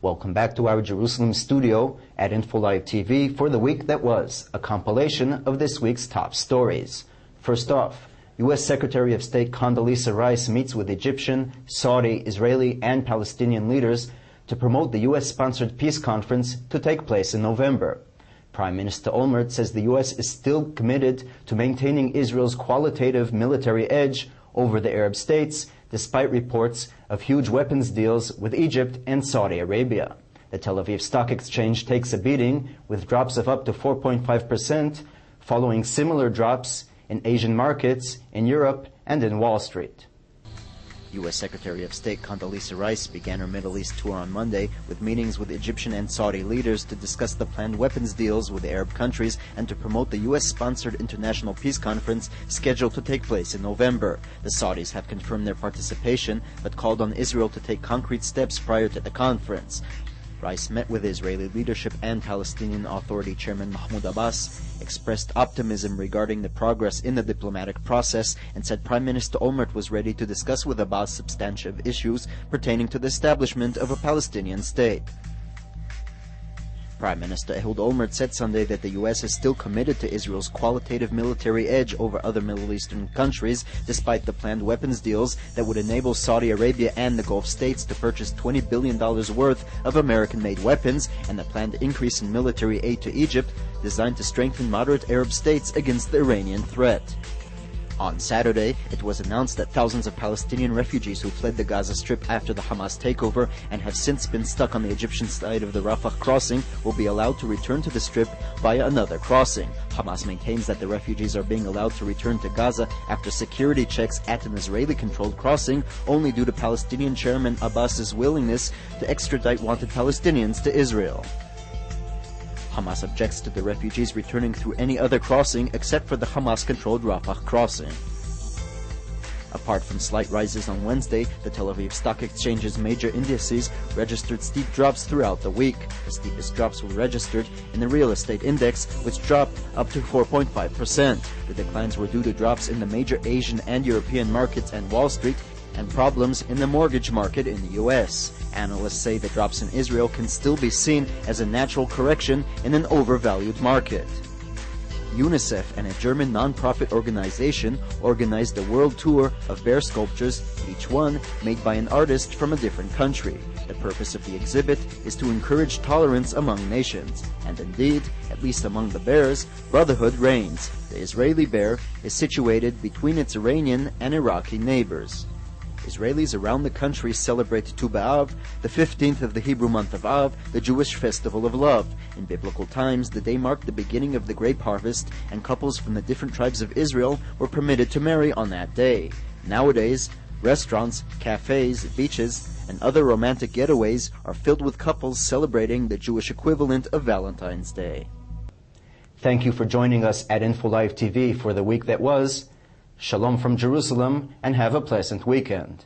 Welcome back to our Jerusalem studio at InfoLive TV for the week that was, a compilation of this week's top stories. First off, U.S. Secretary of State Condoleezza Rice meets with Egyptian, Saudi, Israeli, and Palestinian leaders to promote the U.S.-sponsored peace conference to take place in November. Prime Minister Olmert says the U.S. is still committed to maintaining Israel's qualitative military edge over the Arab states, despite reports of huge weapons deals with Egypt and Saudi Arabia. The Tel Aviv Stock Exchange takes a beating with drops of up to 4.5%, following similar drops in Asian markets, in Europe, and in Wall Street. U.S. Secretary of State Condoleezza Rice began her Middle East tour on Monday with meetings with Egyptian and Saudi leaders to discuss the planned weapons deals with Arab countries and to promote the U.S.-sponsored International Peace Conference scheduled to take place in November. The Saudis have confirmed their participation but called on Israel to take concrete steps prior to the conference. Rice met with Israeli leadership and Palestinian Authority Chairman Mahmoud Abbas, expressed optimism regarding the progress in the diplomatic process, and said Prime Minister Olmert was ready to discuss with Abbas substantive issues pertaining to the establishment of a Palestinian state. Prime Minister Ehud Olmert said Sunday that the U.S. is still committed to Israel's qualitative military edge over other Middle Eastern countries, despite the planned weapons deals that would enable Saudi Arabia and the Gulf states to purchase $20 billion worth of American-made weapons, and the planned increase in military aid to Egypt, designed to strengthen moderate Arab states against the Iranian threat. On Saturday, it was announced that thousands of Palestinian refugees who fled the Gaza Strip after the Hamas takeover and have since been stuck on the Egyptian side of the Rafah crossing will be allowed to return to the Strip via another crossing. Hamas maintains that the refugees are being allowed to return to Gaza after security checks at an Israeli-controlled crossing, only due to Palestinian Chairman Abbas's willingness to extradite wanted Palestinians to Israel. Hamas objects to the refugees returning through any other crossing except for the Hamas-controlled Rafah crossing. Apart from slight rises on Wednesday, the Tel Aviv Stock Exchange's major indices registered steep drops throughout the week. The steepest drops were registered in the real estate index, which dropped up to 4.5%. The declines were due to drops in the major Asian and European markets and Wall Street, and problems in the mortgage market in the U.S. Analysts say the drops in Israel can still be seen as a natural correction in an overvalued market. UNICEF and a German non-profit organization organized a world tour of bear sculptures, each one made by an artist from a different country. The purpose of the exhibit is to encourage tolerance among nations. And indeed, at least among the bears, brotherhood reigns. The Israeli bear is situated between its Iranian and Iraqi neighbors. Israelis around the country celebrate Tu B'Av, the 15th of the Hebrew month of Av, the Jewish festival of love. In biblical times, the day marked the beginning of the grape harvest, and couples from the different tribes of Israel were permitted to marry on that day. Nowadays, restaurants, cafes, beaches, and other romantic getaways are filled with couples celebrating the Jewish equivalent of Valentine's Day. Thank you for joining us at InfoLive TV for the week that was. Shalom from Jerusalem, and have a pleasant weekend.